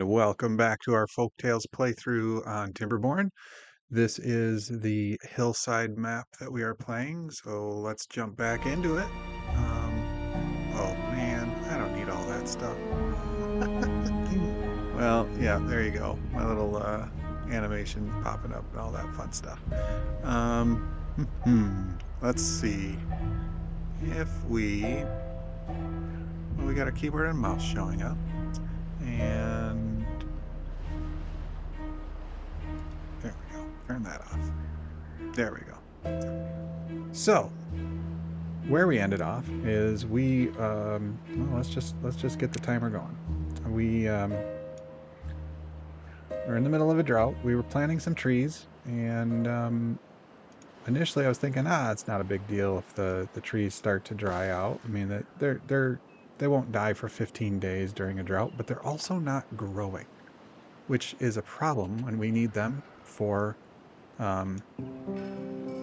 Welcome back to our Folktales playthrough on Timberborn. This is the hillside map that we are playing, so let's jump back into it. Oh man, I don't need all that stuff. Well, yeah, there you go. My little animation popping up and all that fun stuff. Um, let's see if we got a keyboard and mouse showing up, and there we go. Turn that off. There we go. So, where we ended off is well, let's just get the timer going. We're in the middle of a drought. We were planting some trees, and initially I was thinking, it's not a big deal if the trees start to dry out. I mean, they won't die for 15 days during a drought, but they're also not growing, which is a problem when we need them for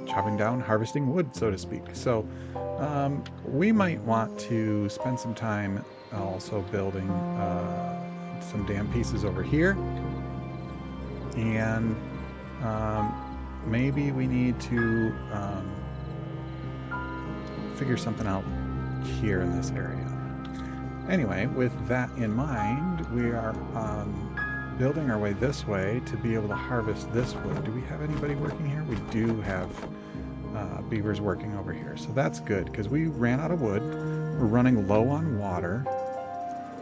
chopping down, harvesting wood, so to speak. So we might want to spend some time also building some dam pieces over here, and maybe we need to figure something out here in this area. Anyway, with that in mind, we are building our way this way to be able to harvest this wood. Do we have anybody working here? We do have beavers working over here, so that's good because we ran out of wood. We're running low on water,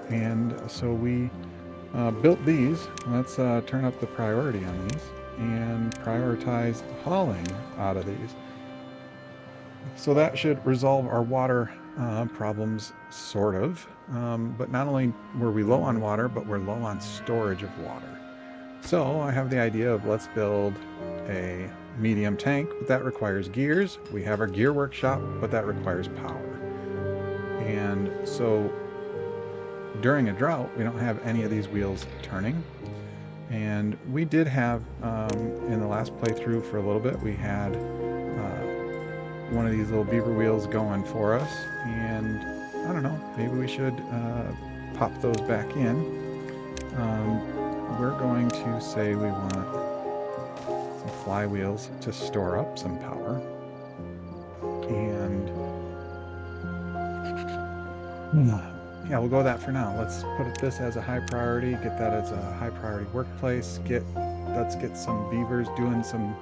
and so we built these. Let's turn up the priority on these and prioritize hauling out of these. So that should resolve our water problems, sort of. But not only were we low on water, but we're low on storage of water. So I have the idea of let's build a medium tank, but that requires gears. We have our gear workshop, but that requires power. And so during a drought, we don't have any of these wheels turning. And we did have, in the last playthrough for a little bit, we had one of these little beaver wheels going for us, and I don't know, maybe we should pop those back in. We're going to say we want some flywheels to store up some power, and yeah, we'll go with that for now. Let's put this as a high priority, get that as a high priority workplace. Let's get some beavers doing some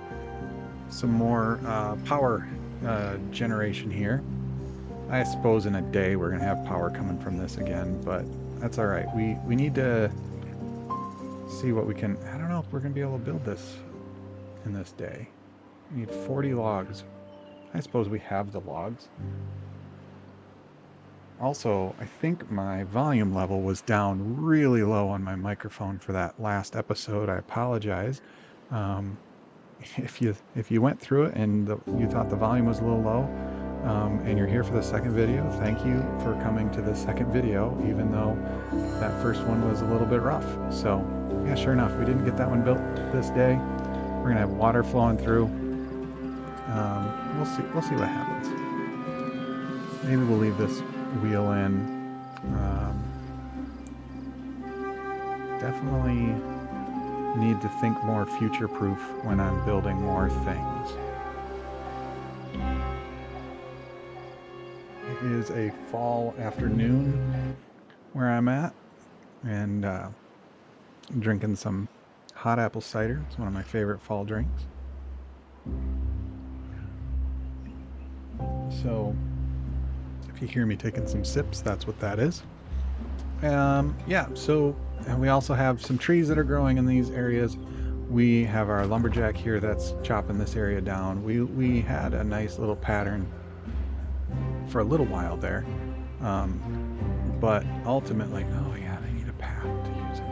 more power generation here. I suppose in a day we're gonna have power coming from this again, but that's all right. We need to see what we can. I don't know if we're gonna be able to build this in this day. We need 40 logs. I suppose we have the logs. Also, I think my volume level was down really low on my microphone for that last episode. I apologize. If you went through it and you thought the volume was a little low, and you're here for the second video, thank you for coming to the second video, even though that first one was a little bit rough. So yeah, sure enough, we didn't get that one built this day. We're gonna have water flowing through. We'll see what happens. Maybe we'll leave this wheel in. Definitely need to think more future-proof when I'm building more things. It is a fall afternoon where I'm at, and drinking some hot apple cider. It's one of my favorite fall drinks. So if you hear me taking some sips, that's what that is. Yeah, so and we also have some trees that are growing in these areas. We have our lumberjack here that's chopping this area down. We had a nice little pattern for a little while there, but ultimately, oh yeah, I need a path to use it.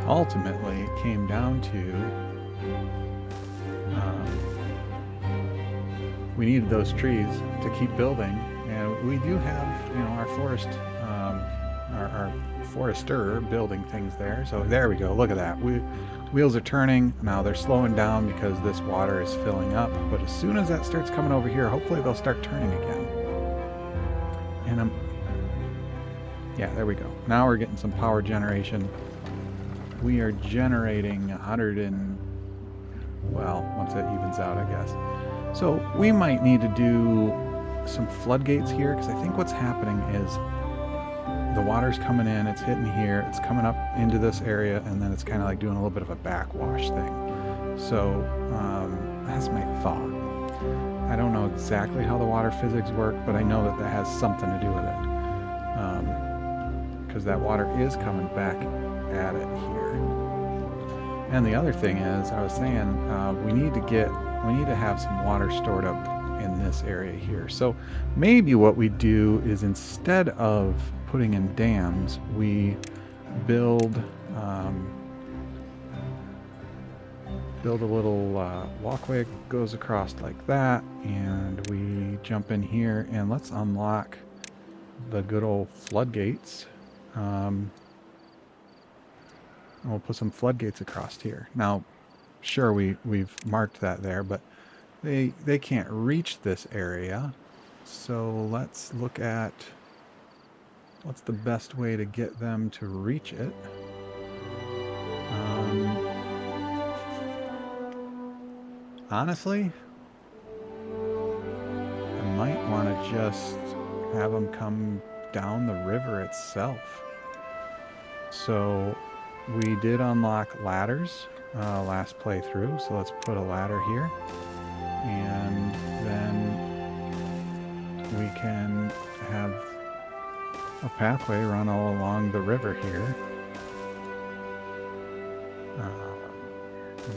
Ultimately, it came down to we needed those trees to keep building, and we do have, our forest, our forester building things there. So there we go. Look at that. Wheels are turning now. They're slowing down because this water is filling up. But as soon as that starts coming over here, hopefully they'll start turning again. And Yeah, there we go. Now we're getting some power generation. We are generating 100 and, well, once it evens out, I guess. So we might need to do some floodgates here, because I think what's happening is the water's coming in, it's hitting here, it's coming up into this area, and then it's kind of like doing a little bit of a backwash thing. So that's my thought. I don't know exactly how the water physics work, but I know that that has something to do with it. Because that water is coming back at it here. And the other thing is, I was saying, we need to have some water stored up in this area here. So maybe what we do is, instead of putting in dams, we build a little walkway goes across like that, and we jump in here, and let's unlock the good old floodgates. And we'll put some floodgates across here. Now, sure, we've marked that there, but they can't reach this area. So let's look at what's the best way to get them to reach it. Honestly, I might want to just have them come down the river itself. So we did unlock ladders last playthrough, so let's put a ladder here, and then we can have a pathway run all along the river here.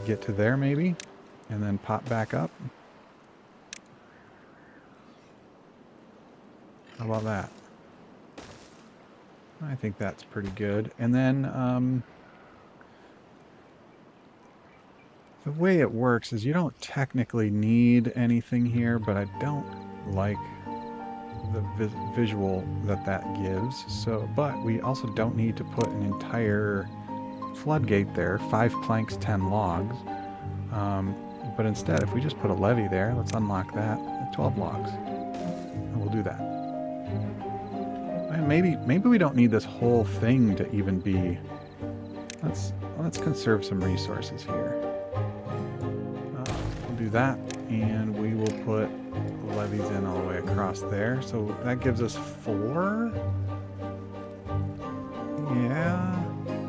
Get to there maybe, and then pop back up. How about that? I think that's pretty good. And then the way it works is, you don't technically need anything here, but I don't like the visual that gives. So, but we also don't need to put an entire floodgate there, 5 planks, 10 logs. But instead, if we just put a levee there, let's unlock that, 12 logs, and we'll do that. And maybe we don't need this whole thing to even be. Let's conserve some resources here. We'll do that, and we will put levees in all the way across there. So that gives us 4. Yeah,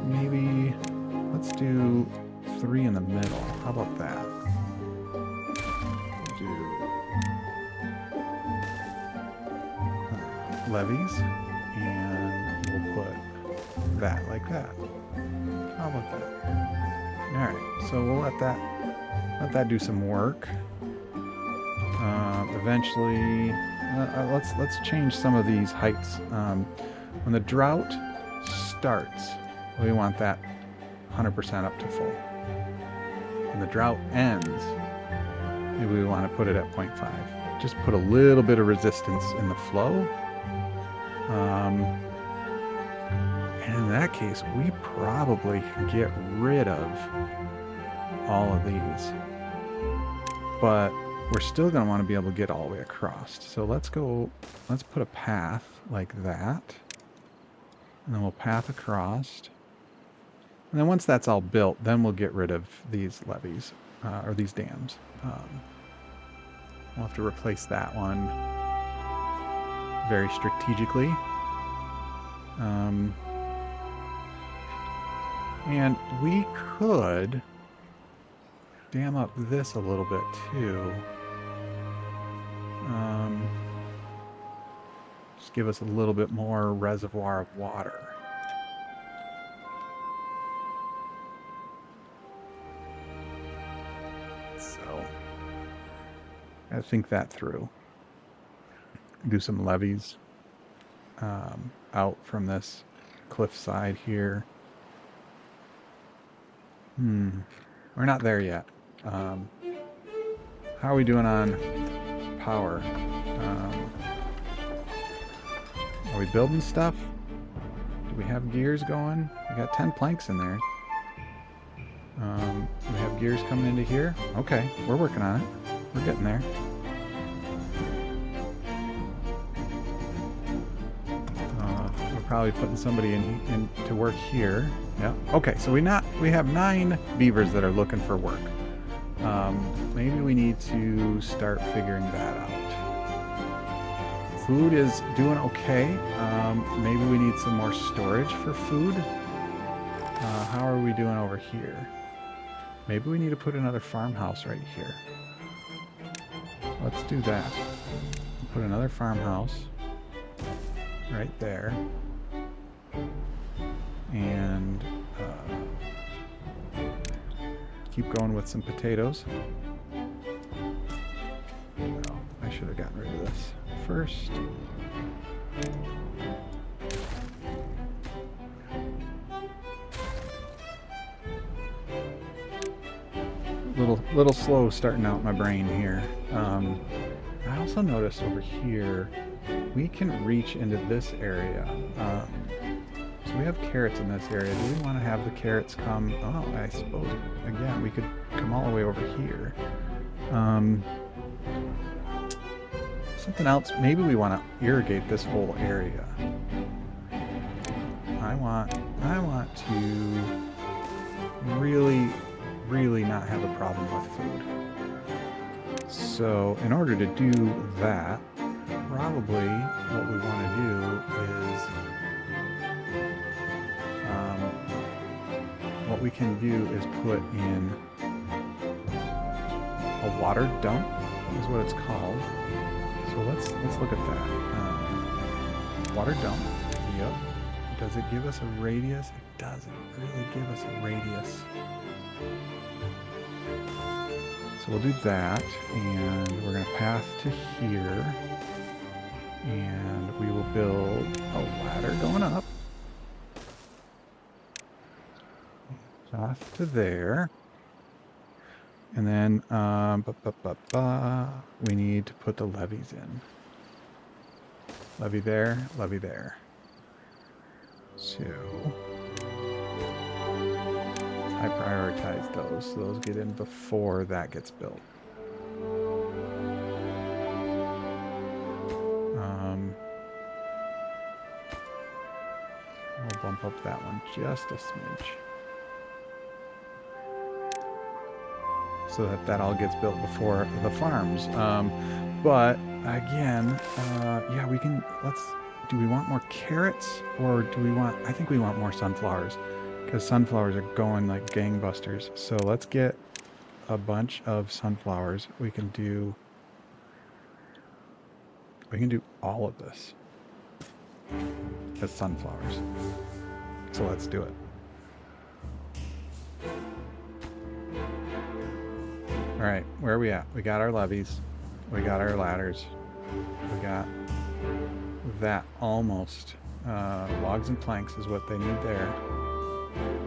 maybe let's do 3 in the middle. How about that? We'll do levees, and we'll put that like that. How about that? All right, so we'll let that do some work. Eventually, let's change some of these heights. When the drought starts, we want that 100% up to full. When the drought ends, maybe we want to put it at 0.5. Just put a little bit of resistance in the flow. And in that case, we probably can get rid of all of these. But we're still going to want to be able to get all the way across. So let's put a path like that. And then we'll path across. And then once that's all built, then we'll get rid of these levees, or these dams. We'll have to replace that one very strategically. And we could dam up this a little bit too. Just give us a little bit more reservoir of water. So I think that through. Do some levees out from this cliffside here. We're not there yet. How are we doing on power? Are we building stuff? Do we have gears going? We got 10 planks in there. We have gears coming into here. Okay, we're working on it. We're getting there. We're probably putting somebody in to work here. Yeah. Okay, so we have 9 beavers that are looking for work. Maybe we need to start figuring that out. Food is doing okay. Maybe we need some more storage for food. How are we doing over here? Maybe we need to put another farmhouse right here. Let's do that. Put another farmhouse right there. And keep going with some potatoes. Well, I should have gotten rid of this first. Little slow starting out my brain here. I also noticed over here we can reach into this area. So we have carrots in this area. Do we want to have the carrots come? Oh, I suppose again we could come all the way over here. Something else. Maybe we want to irrigate this whole area. I want to really not have a problem with food. So in order to do that, probably what we want to do is what we can do is put in a water dump is what it's called. So let's look at that. Water dump. Yep. Does it give us a radius? It doesn't really give us a radius. So we'll do that, and we're going to path to here, and we will build a ladder going up. Path to there. And then we need to put the levees in. Levee there, levee there. So I prioritize those, so those get in before that gets built. We'll bump up that one just a smidge, so that all gets built before the farms. But again, yeah, we can, do we want more carrots, or do we want, I think we want more sunflowers, because sunflowers are going like gangbusters. So let's get a bunch of sunflowers. We can do all of this as sunflowers. So let's do it. All right, where are we at? We got our levees, we got our ladders, we got that almost. Logs and planks is what they need there.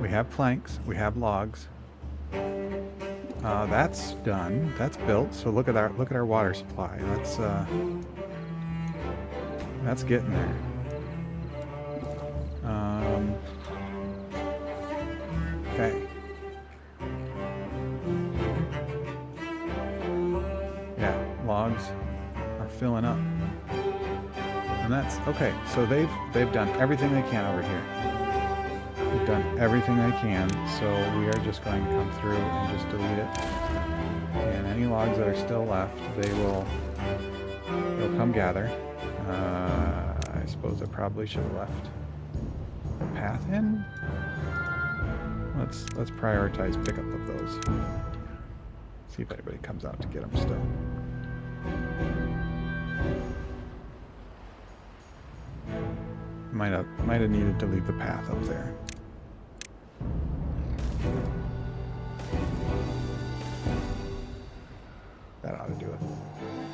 We have planks, we have logs. That's done. That's built. So look at our water supply. That's getting there. Okay. Yeah, logs are filling up. And that's okay. So they've done everything they can over here. They've done everything they can. So we are just going to come through and just delete it. And any logs that are still left, they'll come gather. I suppose I probably should have left the path in. Let's prioritize pickup of those. See if anybody comes out to get them still. Might have needed to leave the path up there. That ought to do it.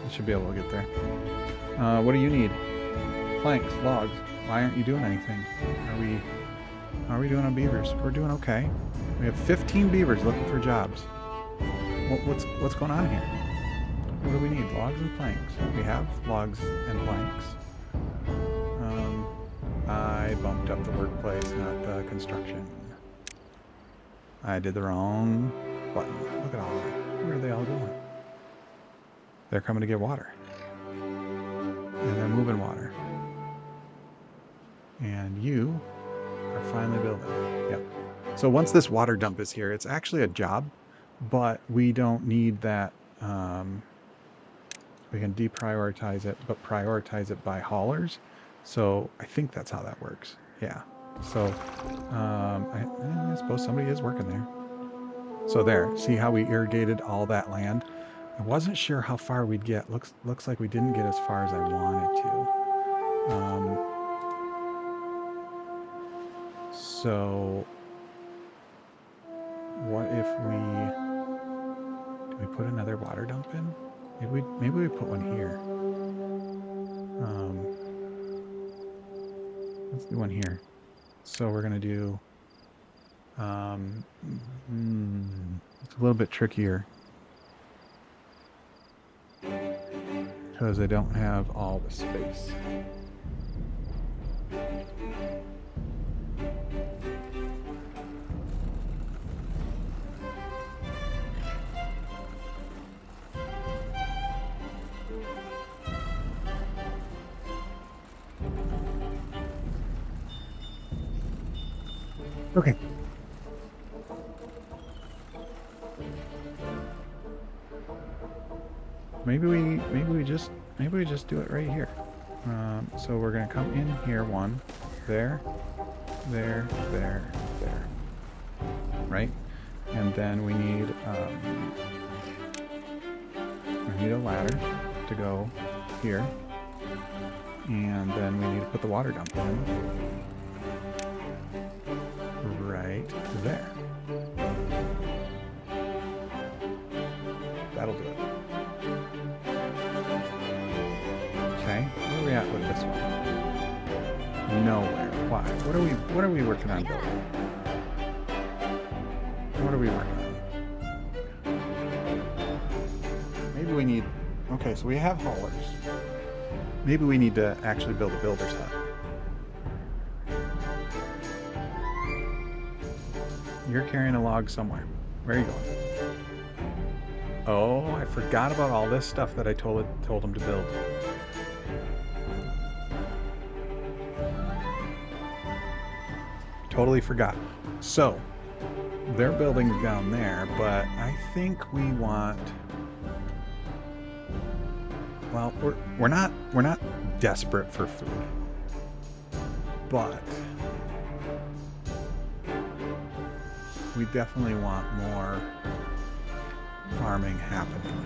I should be able to get there. What do you need? Planks, logs. Why aren't you doing anything? How are we doing on beavers? We're doing okay. We have 15 beavers looking for jobs. What's going on here? What do we need? Logs and planks. We have logs and planks. I bumped up the workplace, not the construction. I did the wrong button. Look at all that. Where are they all going? They're coming to get water. And they're moving water. And you are finally building. Yep. So once this water dump is here, it's actually a job, but we don't need that. We can deprioritize it, but prioritize it by haulers. So I think that's how that works. Yeah. So I suppose somebody is working there. So there, see how we irrigated all that land? I wasn't sure how far we'd get. Looks like we didn't get as far as I wanted to. So what if do we put another water dump in? Maybe we put one here. Let's do one here. So we're gonna do. It's a little bit trickier because I don't have all the space. Okay. Maybe we just do it right here. So we're gonna come in here one, there, right? And then we need a ladder to go here, and then we need to put the water dump in right there. That'll do it. Okay, where are we at with this one? Nowhere. Why? What are we working on building? What are we working on? Maybe we need. Okay, so we have haulers. Maybe we need to actually build a builder's hut. You're carrying a log somewhere. Where are you going? Oh, I forgot about all this stuff that I told him to build. Totally forgot. So, they're building down there, but I think we want. Well, we're not desperate for food, but we definitely want more farming happening.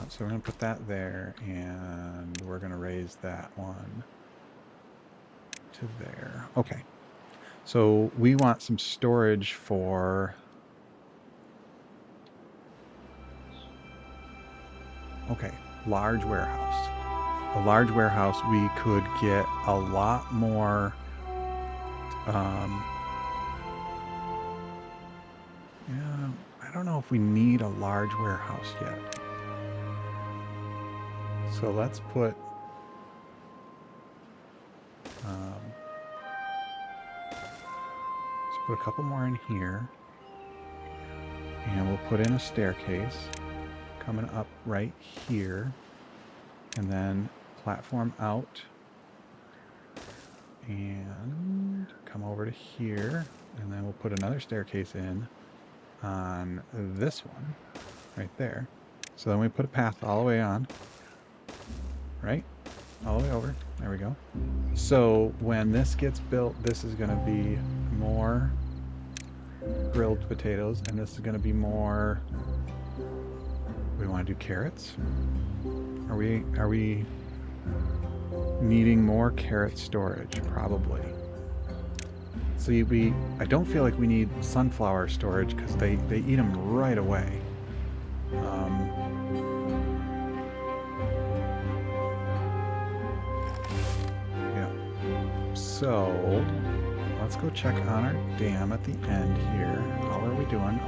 So we're going to put that there, and we're going to raise that one to there. Okay. So we want some storage for... Okay, large warehouse. A large warehouse, we could get a lot more... yeah, I don't know if we need a large warehouse yet. So let's put a couple more in here, and we'll put in a staircase coming up right here, and then platform out and come over to here, and then we'll put another staircase in on this one right there. So then we put a path all the way on, right? All the way over. There we go. So when this gets built, this is going to be more grilled potatoes, and this is going to be more... We want to do carrots? Are we needing more carrot storage? Probably. See, I don't feel like we need sunflower storage because they eat them right away. So let's go check on our dam at the end here. How are we doing?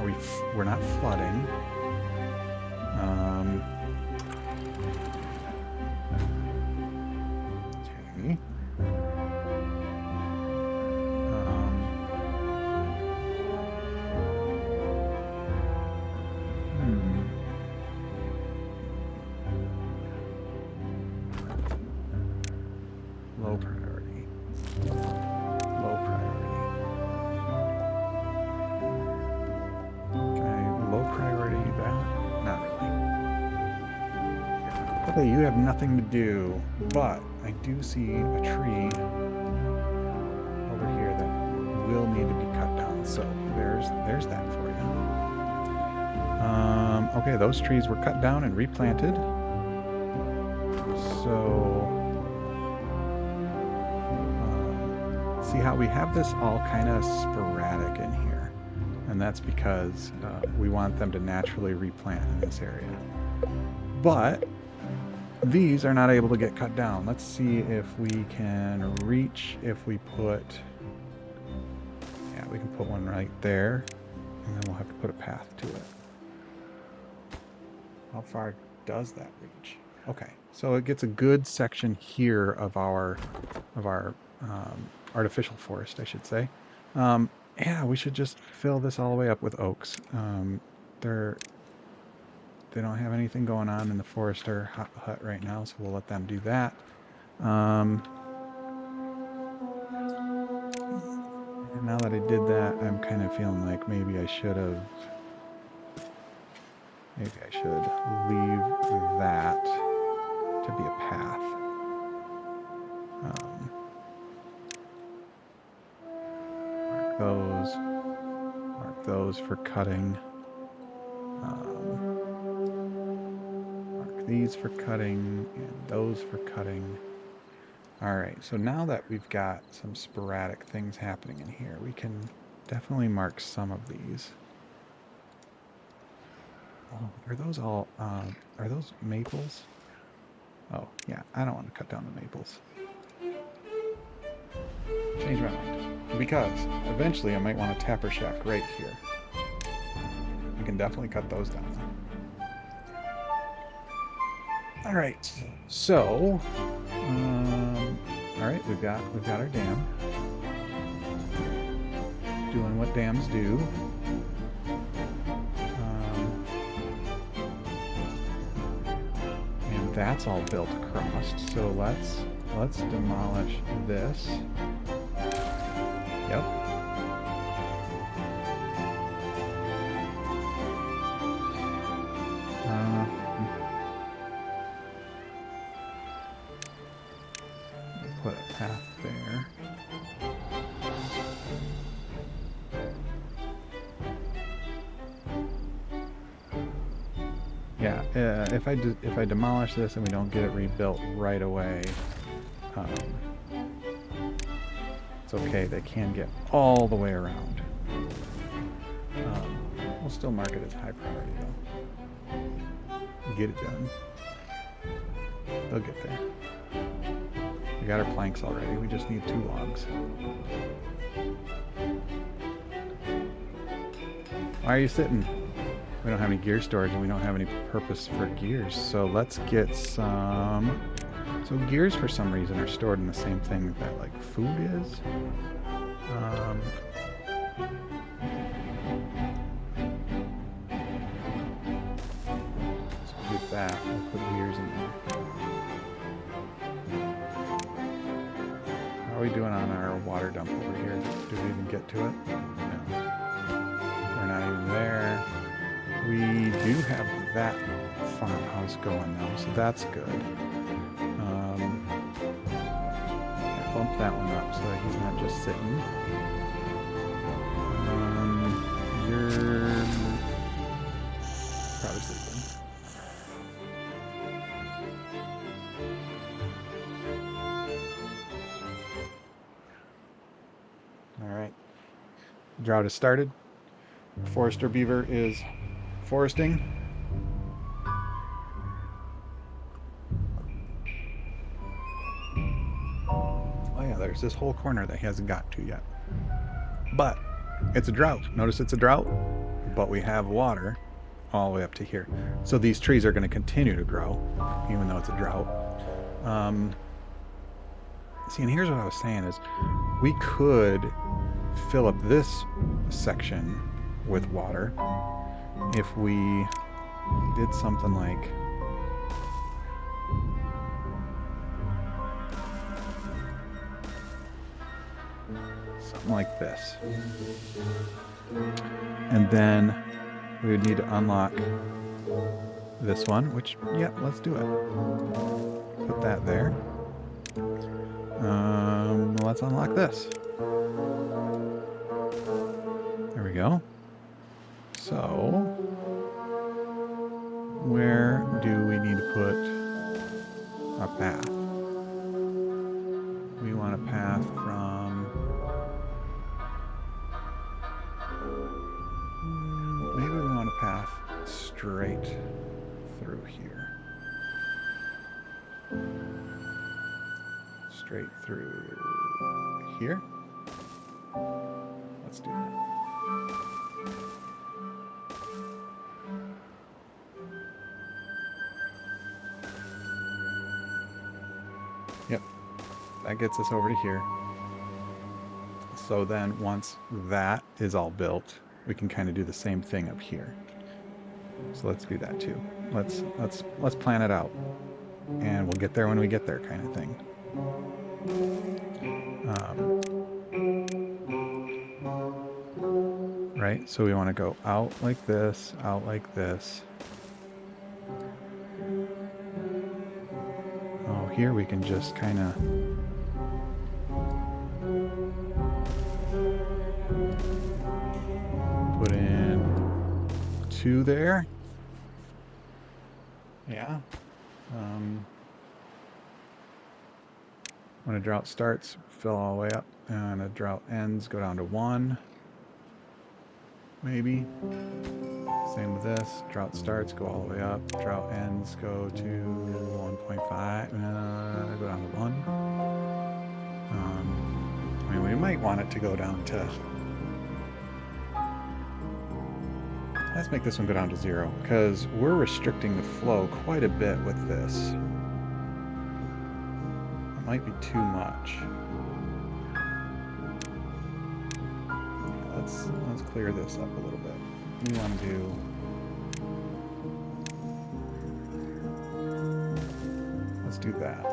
We're not flooding. Okay. Okay, you have nothing to do, but I do see a tree over here that will need to be cut down. So there's that for you. Okay, those trees were cut down and replanted. So see how we have this all kind of sporadic in here, and that's because we want them to naturally replant in this area. But these are not able to get cut down. Let's see if we can reach, if we put, yeah, we can put one right there, and then we'll have to put a path to it. How far does that reach? Okay, so it gets a good section here of our artificial forest, I should say. Yeah, we should just fill this all the way up with oaks. They don't have anything going on in the forester hut right now, so we'll let them do that. And now that I did that, I'm kind of feeling like maybe I should leave that to be a path. Mark those for cutting. Mark these for cutting, and those for cutting. Alright, so now that we've got some sporadic things happening in here, we can definitely mark some of these. Oh, are those all, are those maples? Oh, yeah, I don't want to cut down the maples. Change my mind. Because eventually I might want a tapper shack right here. I can definitely cut those down. Alright, so, alright, we've got our dam. Doing what dams do. And that's all built across. So let's demolish this. Yep. Put a path there. Yeah, if I demolish this and we don't get it rebuilt right away, it's okay. They can get all the way around. We'll still mark it as high priority though. Get it done. They'll get there. We got our planks already. We just need 2 logs. Why are you sitting? We don't have any gear storage and we don't have any purpose for gears. So let's get some... So gears for some reason are stored in the same thing that like food is. So with that, we'll put gears in there. How are we doing on our water dump over here? Did we even get to it? No. We're not even there. We do have that farmhouse going now, so that's good. Bump that one up so that he's not just sitting. You're probably sleeping. Alright. Drought has started. Forester beaver is foresting. There's this whole corner that he hasn't got to yet. But it's a drought. Notice it's a drought, but we have water all the way up to here. So these trees are going to continue to grow, even though it's a drought. See, and here's what I was saying is we could fill up this section with water if we did something like this. And then we would need to unlock this one, which, yeah, let's do it. Put that there. Let's unlock this. There we go. So, where do we need to put a path? We want a path from... maybe we want a path straight through here. Straight through here. Let's do that. Yep, that gets us over to here. So then once that is all built, we can kind of do the same thing up here. So let's do that too. Let's plan it out, and we'll get there when we get there, kind of thing. Right, so we want to go out like this, out like this. Oh, here we can just kind of put in 2 there. Yeah. When a drought starts, fill all the way up, and a drought ends, go down to 1. Maybe. Same with this. Drought starts, go all the way up. Drought ends, go to 1.5. Go down to 1. I mean, we might want it to go down to... let's make this one go down to 0, because we're restricting the flow quite a bit with this. It might be too much. Let's clear this up a little bit. We want to do... let's do that.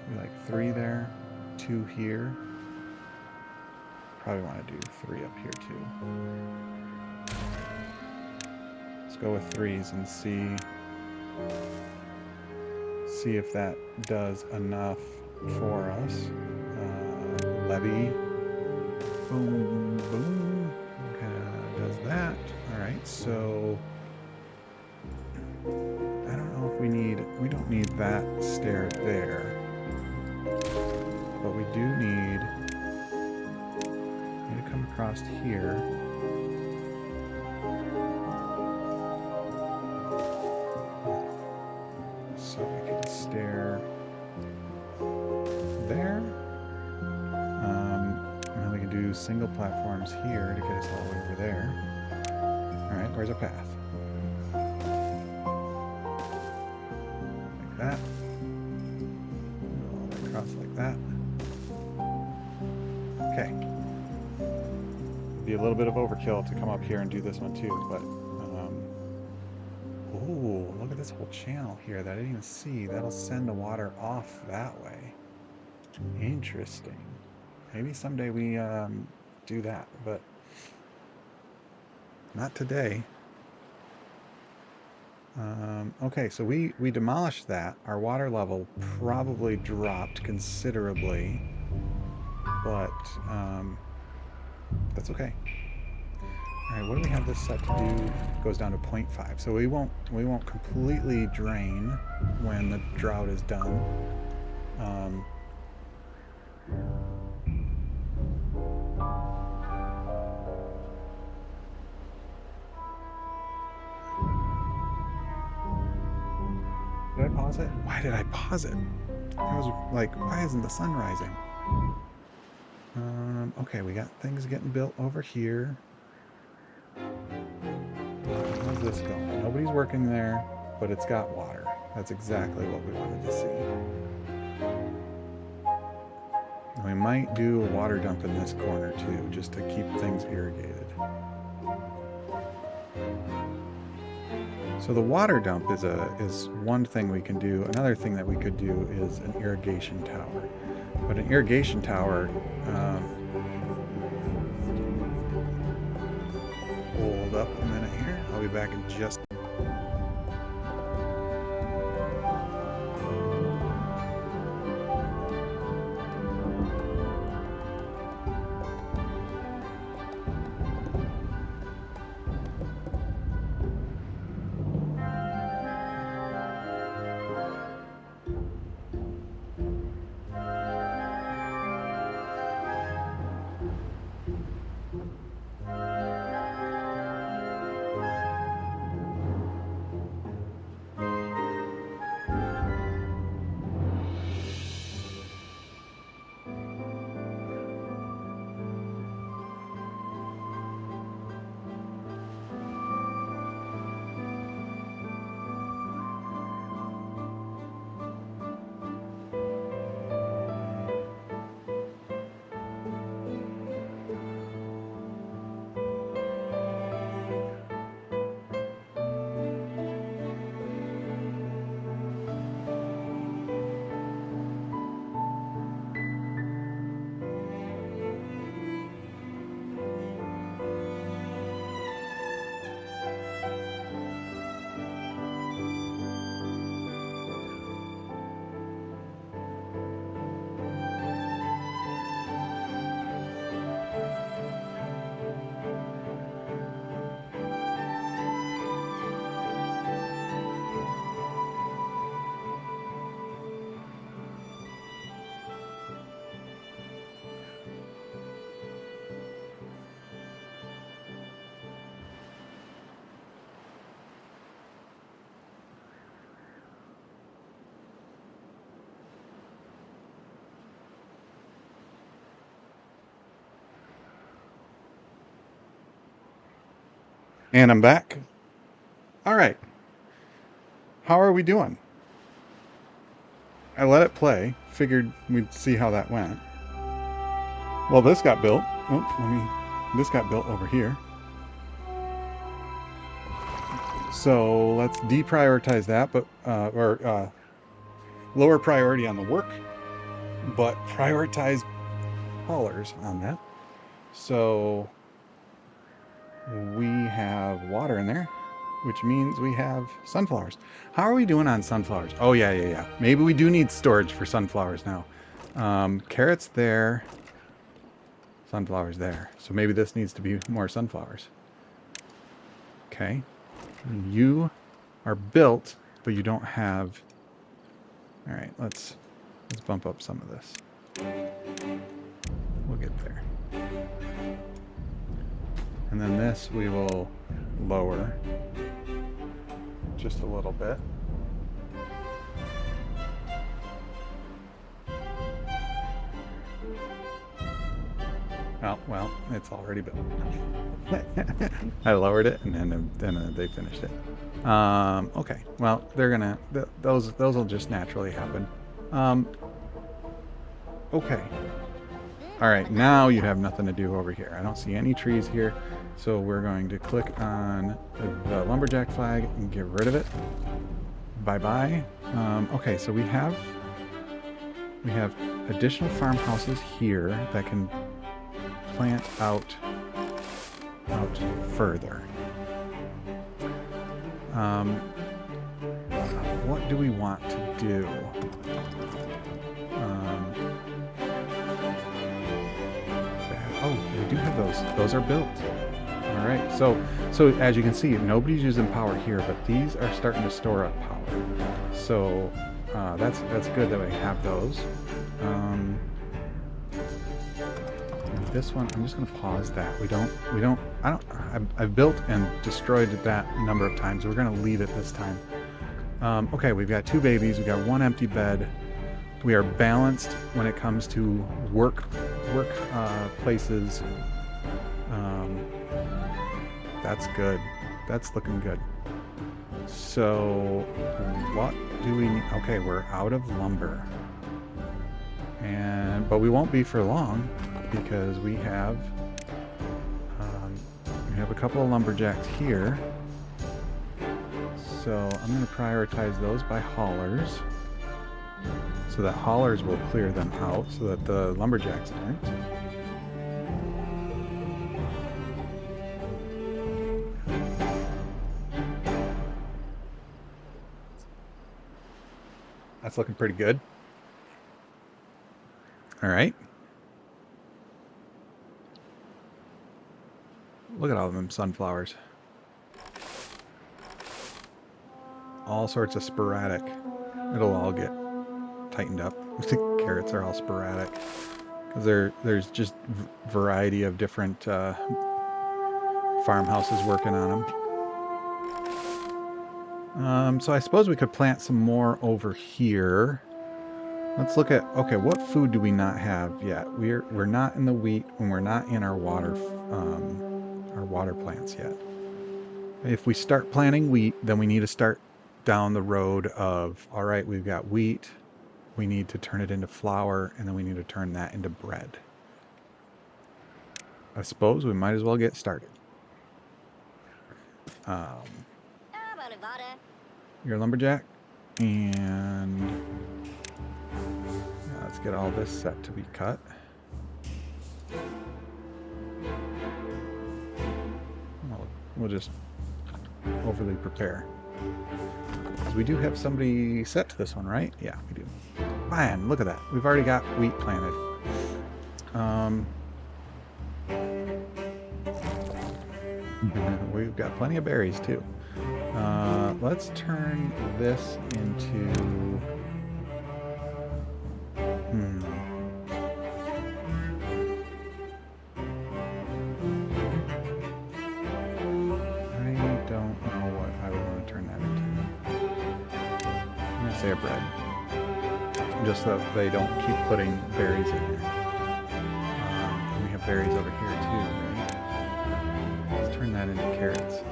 We like 3 there, 2 here. Probably want to do 3 up here too. Let's go with 3s and see if that does enough for us. Levy. Boom, boom. Does that. Alright, so I don't know if we don't need that stair there. But we do need to come across here. So we can stair there. And then we can do single platforms here to get us all the way over there. Alright, where's our path? Like that. All the way across like that. Okay. Be a little bit of overkill to come up here and do this one too, but ooh, look at this whole channel here that I didn't even see. That'll send the water off that way. Interesting. Maybe someday we do that, but not today. Okay, so we demolished that. Our water level probably dropped considerably, but that's okay. All right, what do we have this set to do? It goes down to 0.5, so we won't completely drain when the drought is done. Did I pause it? Why did I pause it? I was like, why isn't the sun rising? Okay, we got things getting built over here. How's this going? Nobody's working there, but it's got water. That's exactly what we wanted to see. We might do a water dump in this corner too, just to keep things irrigated. So the water dump is one thing we can do. Another thing that we could do is an irrigation tower. But an irrigation tower, hold up a minute here. I'll be back in just. And I'm back. All right. How are we doing? I let it play. Figured we'd see how that went. Well, this got built. This got built over here. So let's deprioritize that, but lower priority on the work, but prioritize haulers on that. So we have water in there, which means we have sunflowers. How are we doing on sunflowers? Oh, yeah. Maybe we do need storage for sunflowers now. Carrots there, sunflowers there. So maybe this needs to be more sunflowers. Okay. You are built, but you don't have... All right, let's bump up some of this. We'll get there. And then this we will lower just a little bit. Oh, well, it's already built. I lowered it and then they finished it. Okay, well, they're gonna, those will just naturally happen. Okay. All right, now you have nothing to do over here. I don't see any trees here, so we're going to click on the lumberjack flag and get rid of it. Bye-bye. Okay, so we have additional farmhouses here that can plant out further. What do we want to do? Oh, we do have those. Those are built. All right. So as you can see, nobody's using power here, but these are starting to store up power. So that's good that we have those. This one, I'm just going to pause that. I've built and destroyed that a number of times. We're going to leave it this time. Okay, we've got 2 babies. We've got 1 empty bed. We are balanced when it comes to work places. That's good. That's looking good. So what do we need? Okay, we're out of lumber. But we won't be for long because we have a couple of lumberjacks here. So I'm going to prioritize those by haulers. so that haulers will clear them out so that the lumberjacks aren't. That's looking pretty good. All right. Look at all of them sunflowers. All sorts of sporadic. It'll all get tightened up. The carrots are all sporadic because there's just variety of different farmhouses working on them. So I suppose we could plant some more over here. Let's look at, okay, what food do we not have yet? We're not in the wheat and we're not in our water plants yet. If we start planting wheat, then we need to start down the road of, all right, we've got wheat, we need to turn it into flour, and then we need to turn that into bread. I suppose we might as well get started. You're a lumberjack, and let's get all this set to be cut. We'll just overly prepare. Because we do have somebody set to this one, right? Yeah, we do. Man, look at that. We've already got wheat planted. We've got plenty of berries too. Let's turn this into... I don't know what I would want to turn that into. I'm going to say a bread. Just so they don't keep putting berries in there. We have berries over here too, right? Let's turn that into carrots.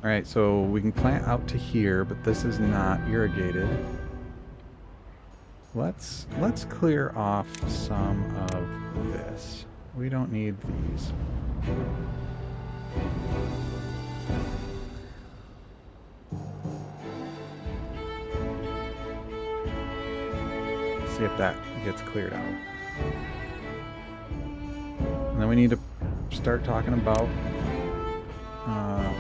Alright, so we can plant out to here, but this is not irrigated. Let's clear off some of this. We don't need these. Let's see if that gets cleared out. And then we need to start talking about...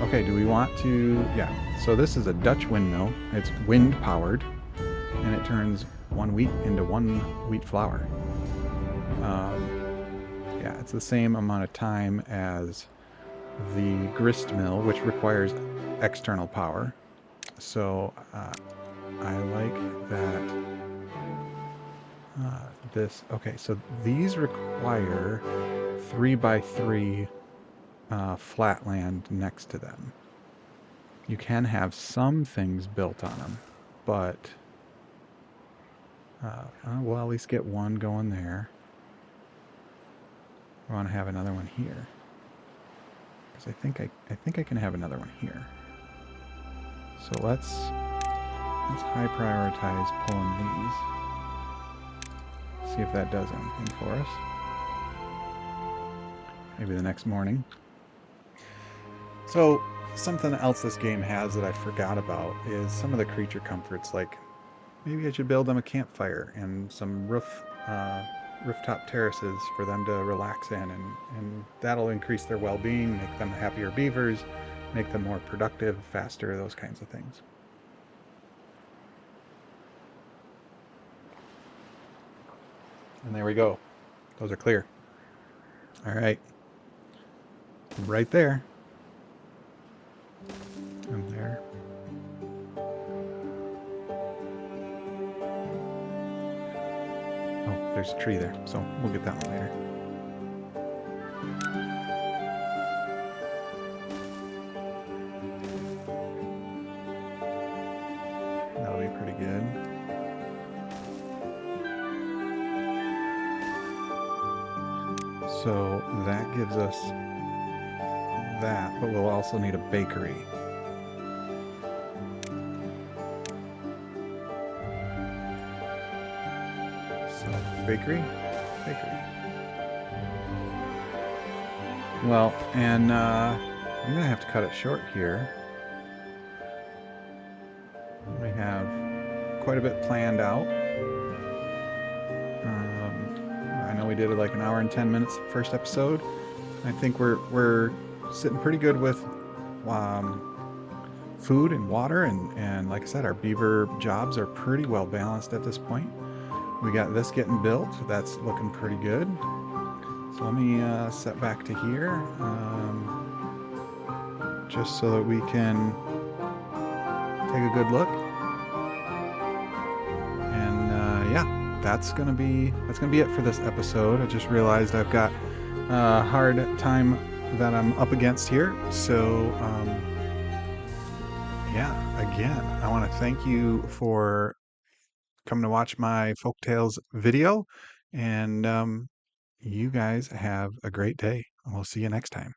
okay, do we want to... Yeah, so this is a Dutch windmill. It's wind powered, and it turns one wheat into one wheat flour. Yeah, it's the same amount of time as the grist mill, which requires external power. So I like that. Okay, so these require 3x3 flat land next to them. You can have some things built on them, but we'll at least get one going there. I want to have another one here, because I think I can have another one here. So let's high prioritize pulling these. See if that does anything for us. Maybe the next morning. So something else this game has that I forgot about is some of the creature comforts. Like maybe I should build them a campfire and some rooftop terraces for them to relax in, and that'll increase their well-being, make them happier beavers, make them more productive, faster, those kinds of things. And there we go. Those are clear. All right. Right there. And there. Oh, there's a tree there, so we'll get that one later. That'll be pretty good. So that gives us that, but we'll also need a bakery. So Bakery? Bakery. Well, and I'm gonna have to cut it short here. We have quite a bit planned out. I know we did it like an hour and 10 minutes first episode. I think we're sitting pretty good with food and water, and like I said, our beaver jobs are pretty well balanced at this point. We got this getting built. That's looking pretty good. So let me set back to here, just so that we can take a good look. And yeah, that's gonna be it for this episode. I just realized I've got a hard time that I'm up against here. So yeah, again, I want to thank you for coming to watch my Folktales video, and you guys have a great day. We'll see you next time.